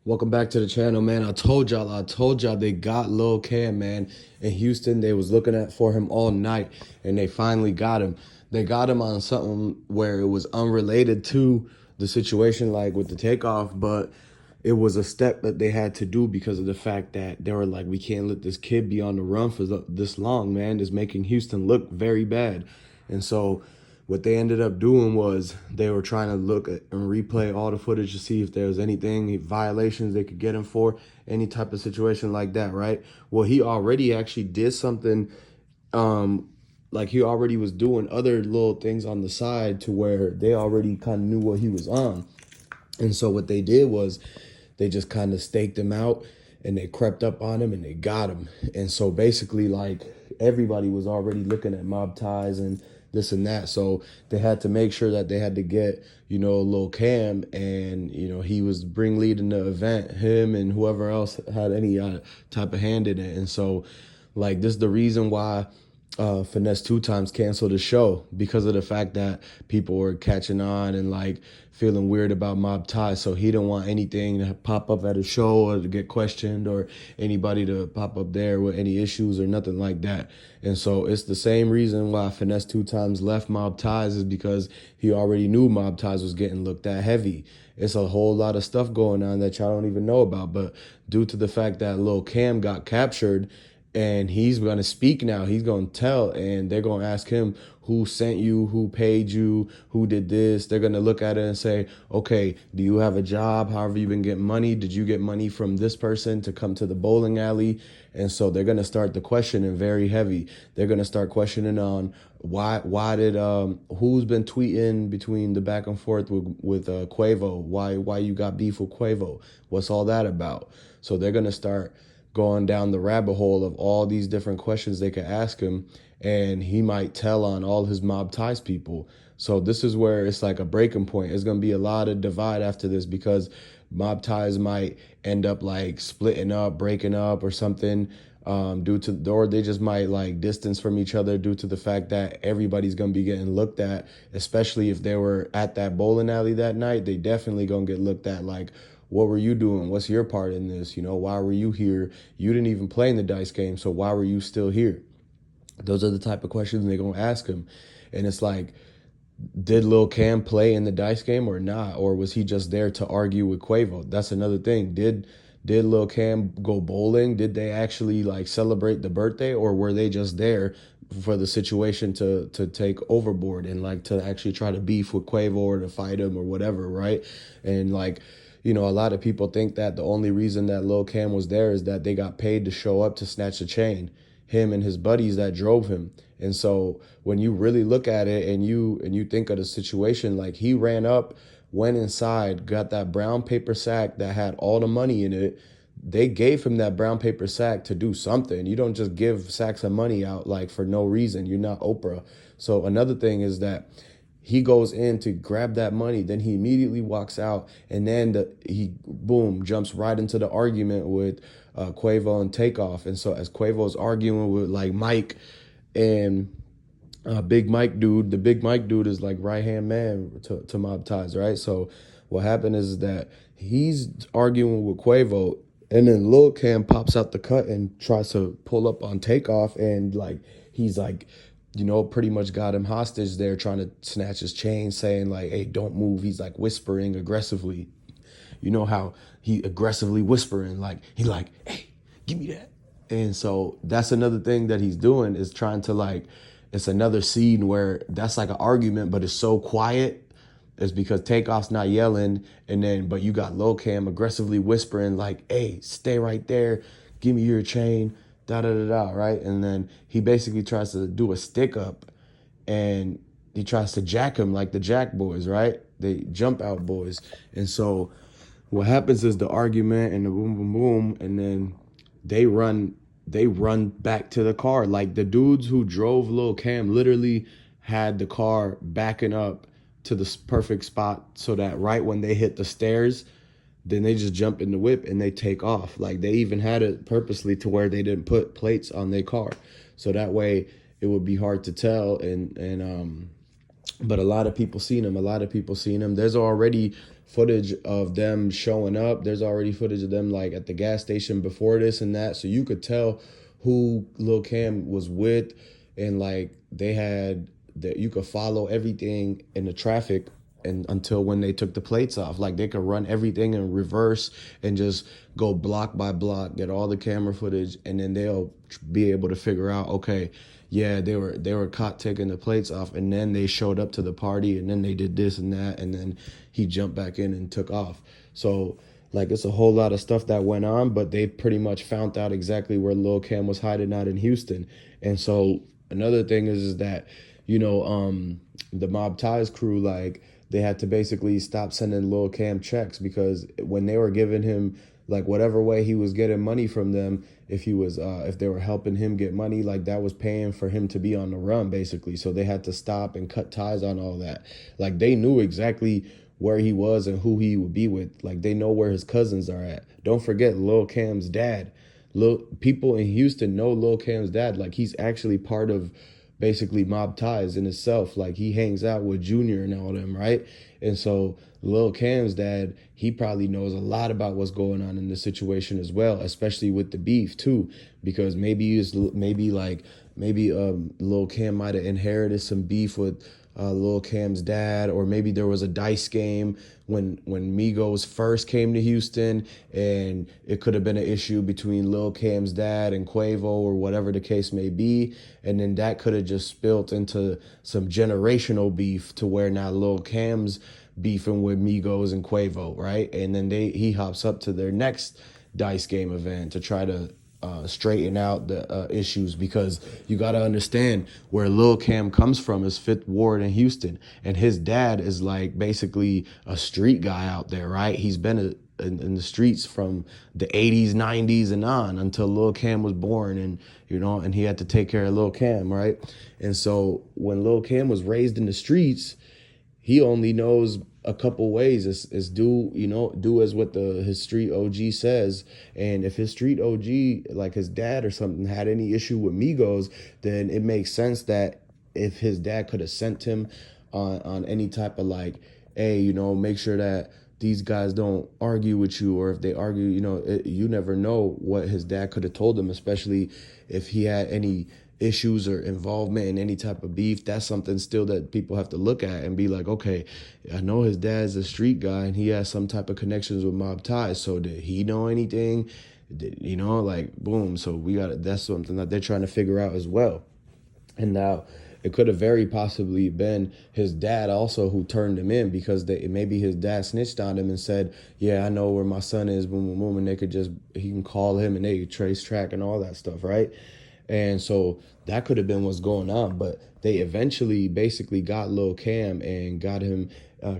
Welcome back to the channel, man. I told y'all they got Lil Cam, man. In Houston, they was looking at for him all night, and they finally got him. They got him on something where it was unrelated to the situation, like with the takeoff, but it was a step that they had to do because of the fact that they were like, we can't let this kid be on the run for this long, man. It's making Houston look very bad. And so what they ended up doing was they were trying to look at and replay all the footage to see if there was anything, violations they could get him for, any type of situation like that, right? Well, he already actually did something, like he already was doing other little things on the side to where they already kind of knew what he was on. And so what they did was they just kind of staked him out and they crept up on him and they got him. And so basically, like, everybody was already looking at MobTies and this and that. So they had to make sure that they had to get, Lil Cam, and, he was leading the event, him and whoever else had any type of hand in it. And so, like, this is the reason why Finesse two times canceled the show, because of the fact that people were catching on and like feeling weird about MobTies. So he didn't want anything to pop up at a show or to get questioned or anybody to pop up there with any issues or nothing like that. And so it's the same reason why Finesse two times left MobTies, is because he already knew MobTies was getting looked at heavy. It's a whole lot of stuff going on that y'all don't even know about. But due to the fact that Lil Cam got captured, and he's going to speak now. He's going to tell, and they're going to ask him who sent you, who paid you, who did this. They're going to look at it and say, okay, do you have a job? How have you been getting money? Did you get money from this person to come to the bowling alley? And so they're going to start the questioning very heavy. They're going to start questioning on why did, who's been tweeting between the back and forth with Quavo? Why you got beef with Quavo? What's all that about? So they're going to start going down the rabbit hole of all these different questions they could ask him, and he might tell on all his MobTies people. So this is where it's like a breaking point. It's going to be a lot of divide after this, because MobTies might end up like splitting up, breaking up or something, due to, or they just might like distance from each other due to the fact that everybody's going to be getting looked at, especially if they were at that bowling alley that night. They definitely going to get looked at like, what were you doing? What's your part in this? Why were you here? You didn't even play in the dice game, so why were you still here? Those are the type of questions they're going to ask him. And it's like, did Lil Cam play in the dice game or not? Or was he just there to argue with Quavo? That's another thing. Did Lil Cam go bowling? Did they actually like celebrate the birthday, or were they just there for the situation to take overboard and like to actually try to beef with Quavo or to fight him or whatever, right? And like, a lot of people think that the only reason that Lil Cam was there is that they got paid to show up to snatch a chain, him and his buddies that drove him. And so when you really look at it and you think of the situation, like, he ran up, went inside, got that brown paper sack that had all the money in it. They gave him that brown paper sack to do something. You don't just give sacks of money out like for no reason. You're not Oprah. So another thing is that he goes in to grab that money, then he immediately walks out, and then he, boom, jumps right into the argument with Quavo and Takeoff. And so as Quavo's arguing with like Mike and Big Mike dude, the Big Mike dude is like right-hand man to MobTies, right? So what happened is that he's arguing with Quavo, and then Lil Cam pops out the cut and tries to pull up on Takeoff, and like he's like, pretty much got him hostage there, trying to snatch his chain, saying like, hey, don't move. He's like whispering aggressively. You know how he aggressively whispering, like, he like, hey, give me that. And so that's another thing that he's doing, is trying to like, it's another scene where that's like an argument, but it's so quiet. It's because Takeoff's not yelling, but you got Lil Cam aggressively whispering like, hey, stay right there, give me your chain, da da da da, right? And then he basically tries to do a stick up, and he tries to jack him like the Jack Boys, right? They jump out boys. And so what happens is the argument and the boom boom boom, and then they run back to the car. Like, the dudes who drove Lil Cam literally had the car backing up to the perfect spot, so that right when they hit the stairs, then they just jump in the whip and they take off. Like, they even had it purposely to where they didn't put plates on their car, so that way it would be hard to tell. And but a lot of people seen him. A lot of people seen him. There's already footage of them showing up. There's already footage of them like at the gas station before this and that. So you could tell who Lil Cam was with, and like they had that you could follow everything in the traffic and until when they took the plates off. Like they could run everything in reverse and just go block by block, get all the camera footage, and then they'll be able to figure out, okay, yeah, they were caught taking the plates off, and then they showed up to the party, and then they did this and that, and then he jumped back in and took off. So like it's a whole lot of stuff that went on, but they pretty much found out exactly where Lil Cam was hiding out in Houston. And so another thing is that, the MobTies crew, like they had to basically stop sending Lil Cam checks, because when they were giving him like whatever way he was getting money from them, if they were helping him get money, like that was paying for him to be on the run basically. So they had to stop and cut ties on all that. Like they knew exactly where he was and who he would be with. Like they know where his cousins are at. Don't forget Lil Cam's dad. People in Houston know Lil Cam's dad. Like he's actually part of basically Mob Ties in itself. Like he hangs out with Junior and all them, right? And so Lil Cam's dad, he probably knows a lot about what's going on in the situation as well, especially with the beef too, because maybe Lil Cam might have inherited some beef with Lil Cam's dad, or maybe there was a dice game when Migos first came to Houston, and it could have been an issue between Lil Cam's dad and Quavo or whatever the case may be, and then that could have just spilt into some generational beef to where now Lil Cam's beefing with Migos and Quavo, right? And then he hops up to their next dice game event to try to straighten out the issues, because you got to understand where Lil Cam comes from is Fifth Ward in Houston, and his dad is like basically a street guy out there, right? He's been in the streets from the 80s, 90s and on until Lil Cam was born, and and he had to take care of Lil Cam, right? And so when Lil Cam was raised in the streets, he only knows a couple ways. Is do as what his street OG says. And if his street OG, like his dad or something, had any issue with Migos, then it makes sense that if his dad could have sent him on any type of like, hey, make sure that these guys don't argue with you, or if they argue, you never know what his dad could have told him, especially if he had any issues or involvement in any type of beef. That's something still that people have to look at and be like, okay, I know his dad's a street guy and he has some type of connections with Mob Ties. So did he know anything? Like boom. So that's something that they're trying to figure out as well. And now it could have very possibly been his dad also who turned him in, because maybe his dad snitched on him and said, yeah, I know where my son is, boom, boom, boom, and he can call him and they could trace track and all that stuff, right? And so that could have been what's going on. But they eventually basically got Lil Cam and got him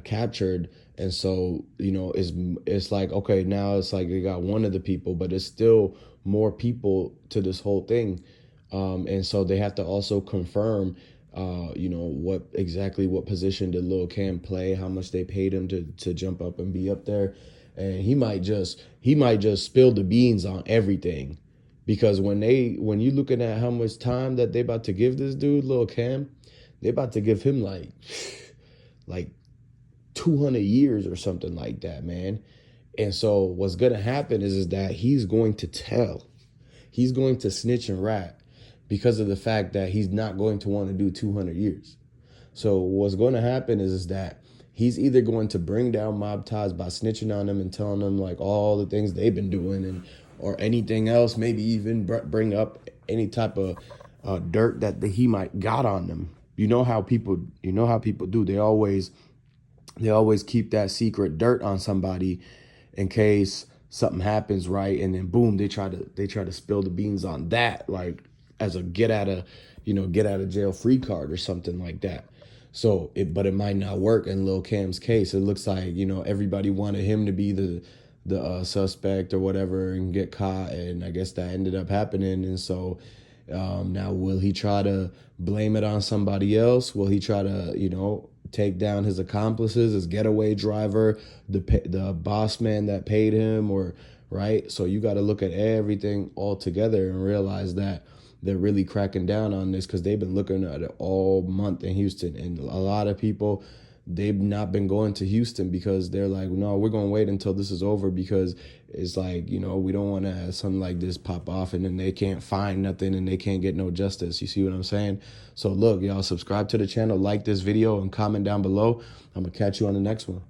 captured. And so, it's like, okay, now it's like they got one of the people, but it's still more people to this whole thing. And so they have to also confirm, what position did Lil Cam play, how much they paid him to jump up and be up there. And he might just spill the beans on everything. Because when you looking at how much time that they about to give this dude, Lil Cam, they about to give him like 200 years or something like that, man. And so what's going to happen is that he's going to tell. He's going to snitch and rat because of the fact that he's not going to want to do 200 years. So what's going to happen is that he's either going to bring down Mob Ties by snitching on them and telling them like all the things they've been doing, or anything else, maybe even bring up any type of dirt that he might got on them. You know how people do. They always keep that secret dirt on somebody in case something happens, right? And then boom, they try to spill the beans on that, like as a get out of jail free card or something like that. So but it might not work in Lil Cam's case. It looks like everybody wanted him to be the suspect or whatever and get caught, and I guess that ended up happening. And so now will he try to blame it on somebody else? Will he try to take down his accomplices, his getaway driver, the boss man that paid him, or right? So you got to look at everything all together and realize that they're really cracking down on this because they've been looking at it all month in Houston. And a lot of people, they've not been going to Houston because they're like, no, we're going to wait until this is over because it's like, you know, we don't want to have something like this pop off and then they can't find nothing and they can't get no justice. You see what I'm saying? So look, y'all, subscribe to the channel, like this video, and comment down below. I'm going to catch you on the next one.